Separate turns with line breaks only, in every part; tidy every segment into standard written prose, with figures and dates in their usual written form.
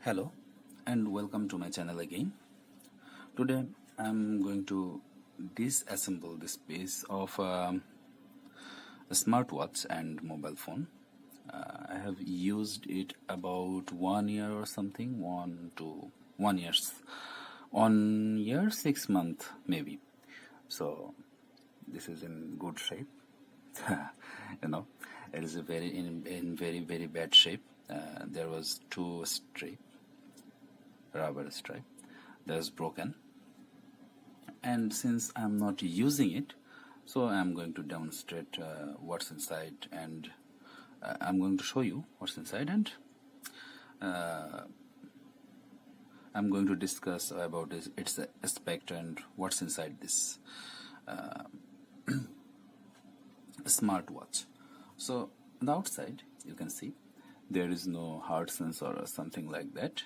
Hello and welcome to my channel again. Today I'm going to disassemble this piece of a smartwatch and mobile phone. I have used it about 1 year or something, 1 year 6 months maybe. So this is in good shape. you know it is in very bad shape. There was two rubber stripe that's broken, and since I'm not using it, so I'm going to demonstrate what's inside, and I'm going to show you what's inside, and I'm going to discuss about its aspect and what's inside this smartwatch. So on the outside you can see there is no heart sensor or something like that.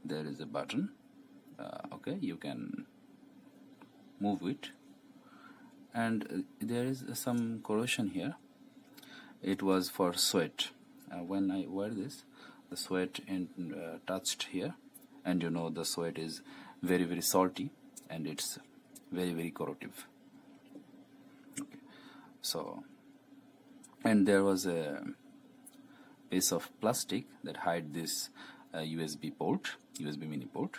There is a button. Okay, you can move it, and there is some corrosion here. It was for sweat. When I wear this, the sweat touched here, and the sweat is very salty, and it's very corrosive. Okay. So, and there was a piece of plastic that hide this USB mini port.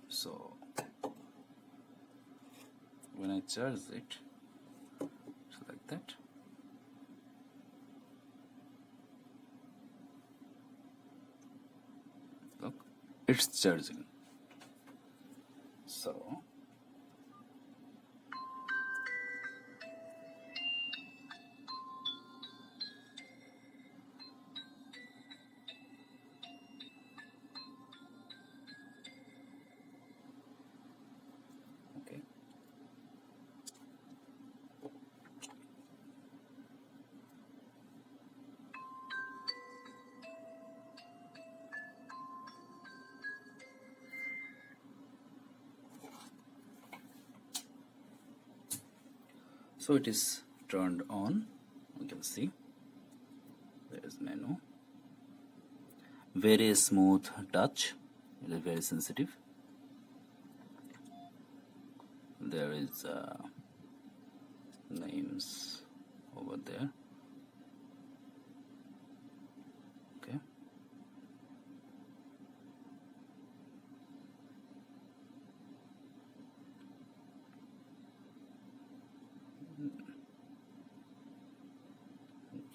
So when I charge it, so like that, look, it's charging. So okay, so it is turned on. You can see there is menu. Very smooth touch. It is very sensitive. There is names over there. Okay.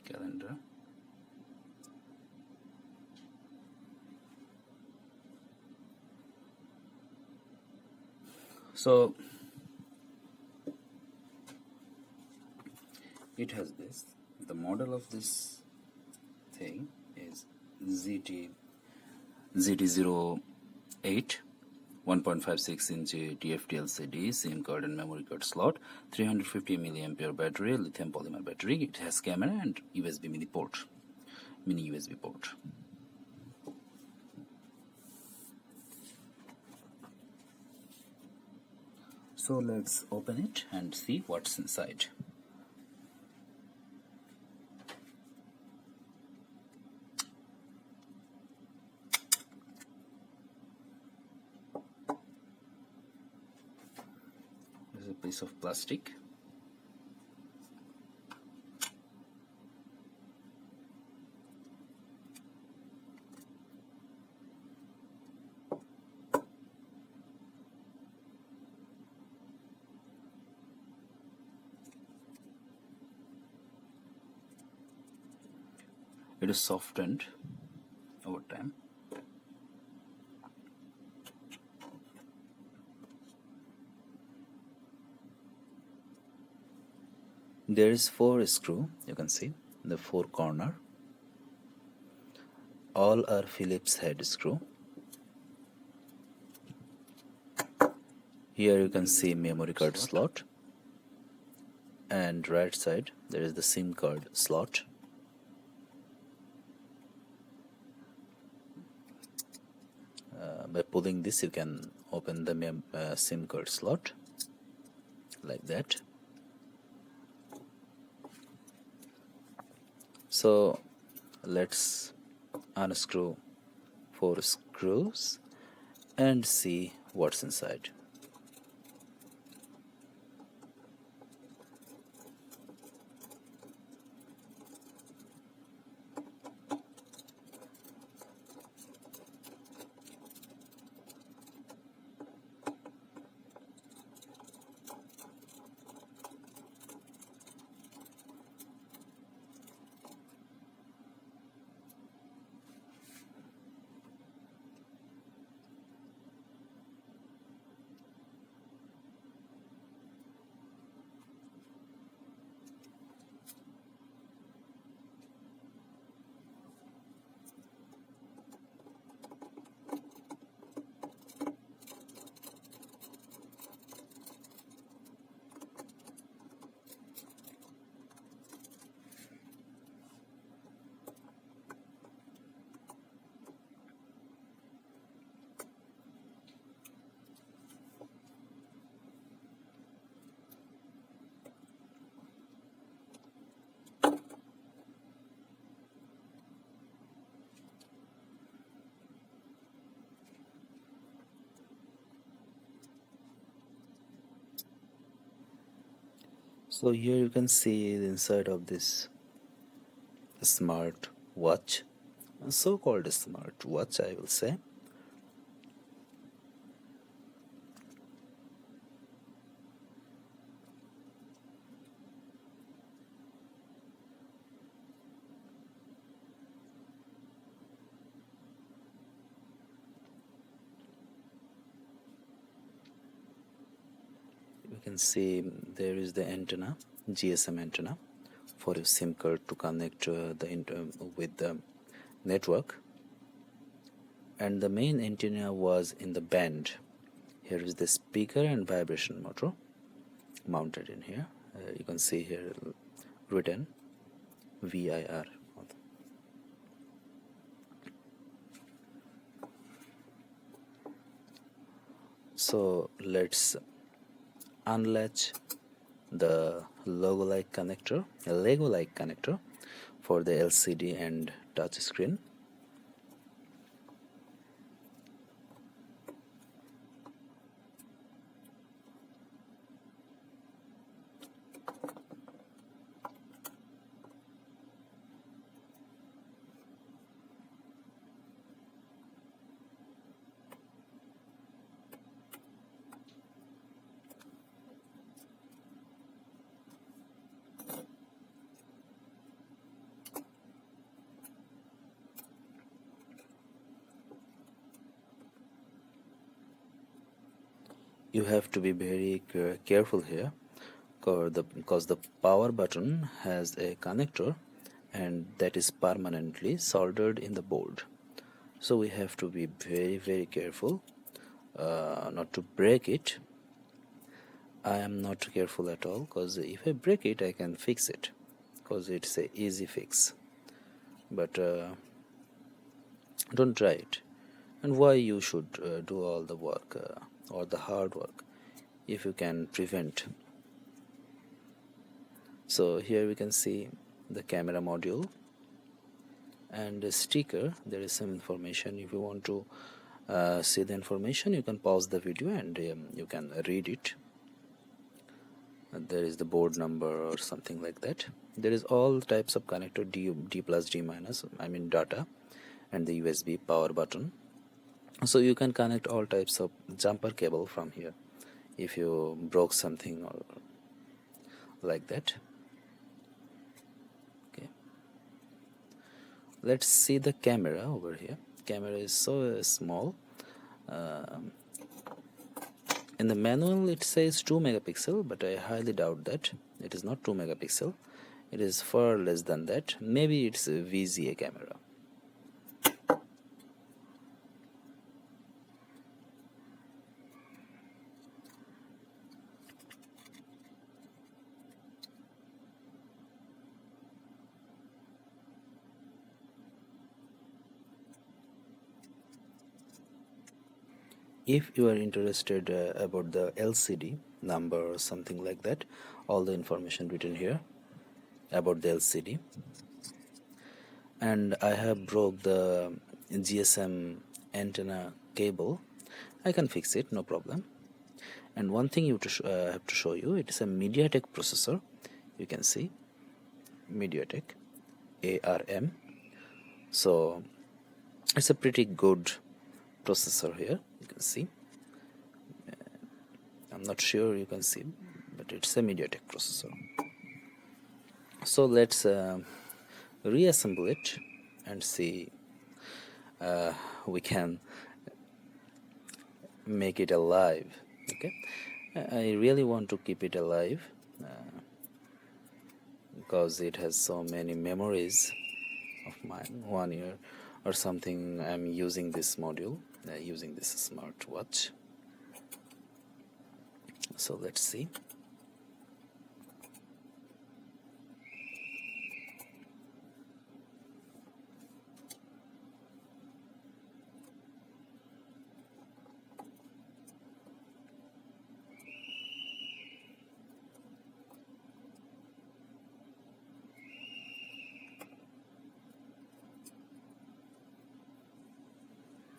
Calendar. So it has this. The model of this thing is GT08, 1.56 inch TFT LCD, SIM card and memory card slot, 350 milliampere battery, lithium polymer battery. It has camera and USB mini USB port. So let's open it and see what's inside. There's a piece of plastic. It is softened over time. There is 4 screws, you can see the 4 corner. All are Phillips head screw. Here you can see memory card slot, and right side there is the SIM card slot. By pulling this you can open the SIM card slot like that. So let's unscrew 4 screws and see what's inside. So here you can see the inside of this smart watch, so-called smart watch, I will say. You can see there is the antenna, GSM antenna, for your SIM card to connect with the network, and the main antenna was in the band. Here is the speaker and vibration motor mounted in here. You can see here written VIR. So let's unlatch the Lego-like connector for the LCD and touch screen. You have to be very careful here because the power button has a connector and that is permanently soldered in the board. So we have to be very careful not to break it. I am not careful at all because if I break it I can fix it because it's a easy fix, but don't try it. And why you should do all the work or the hard work if you can prevent. So here we can see the camera module and the sticker. There is some information. If you want to see the information, you can pause the video and you can read it. And there is the board number or something like that. There is all types of connector, D plus, D minus, I mean data, and the USB power button. So you can connect all types of jumper cable from here if you broke something or like that. Okay, let's see the camera over here. Camera is so small. In the manual it says 2 megapixel, but I highly doubt that. It is not 2 megapixel. It is far less than that. Maybe it's a VGA camera. If you are interested about the LCD number or something like that, all the information written here about the LCD. and I have broke the GSM antenna cable. I can fix it, no problem. And one thing you have to show you, it is a MediaTek processor. You can see MediaTek ARM. So it's a pretty good processor here. You can see. I'm not sure you can see, but it's a MediaTek processor. So let's reassemble it and see we can make it alive. Okay, I really want to keep it alive because it has so many memories of mine. 1 year or something I'm using this module, using this smartwatch. So let's see.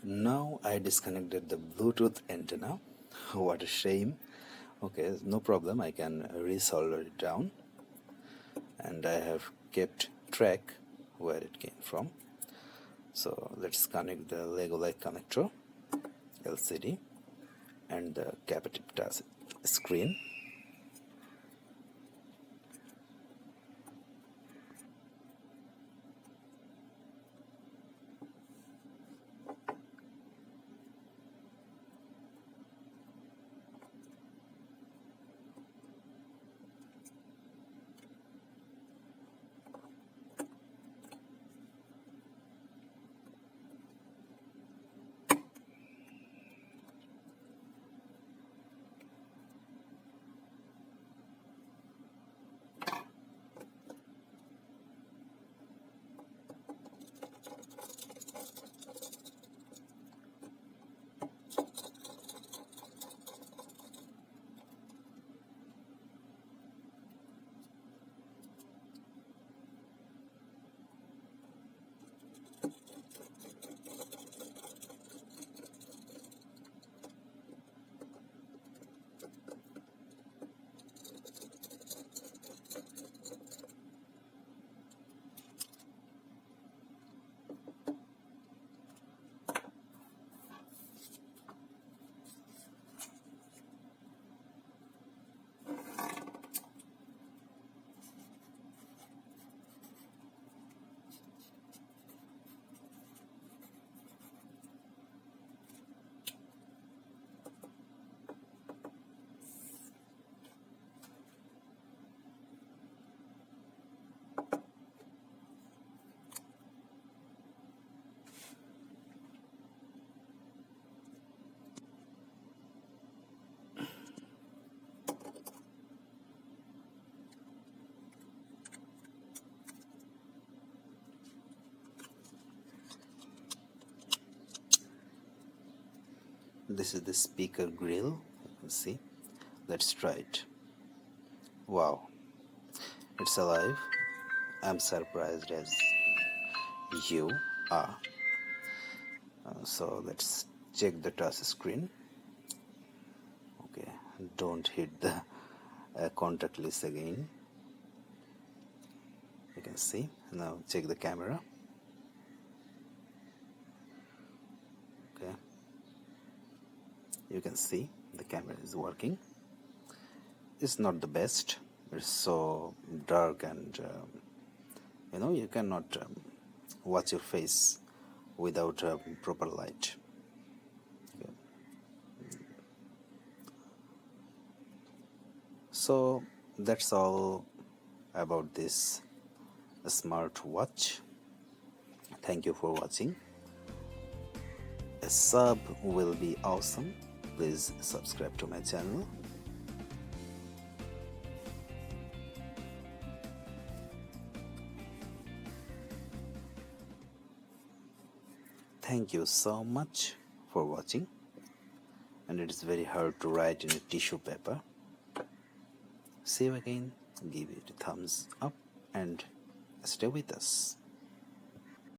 Now I disconnected the Bluetooth antenna. What a shame. Okay, no problem, I can resolder it down, and I have kept track where it came from. So let's connect the Lego light connector LCD and the capacitive touch screen. This is the speaker grill. You can see. Let's try it. Wow, it's alive. I'm surprised as you are. So let's check the touch screen. Okay, don't hit the contact list again. You can see. Now check the camera. Okay, you can see the camera is working. It's not the best. It's so dark, and you cannot watch your face without proper light. Okay. So that's all about this smartwatch. Thank you for watching. A sub will be awesome. Please subscribe to my channel. Thank you so much for watching. And it is very hard to write in a tissue paper. See you again. Give it a thumbs up and stay with us.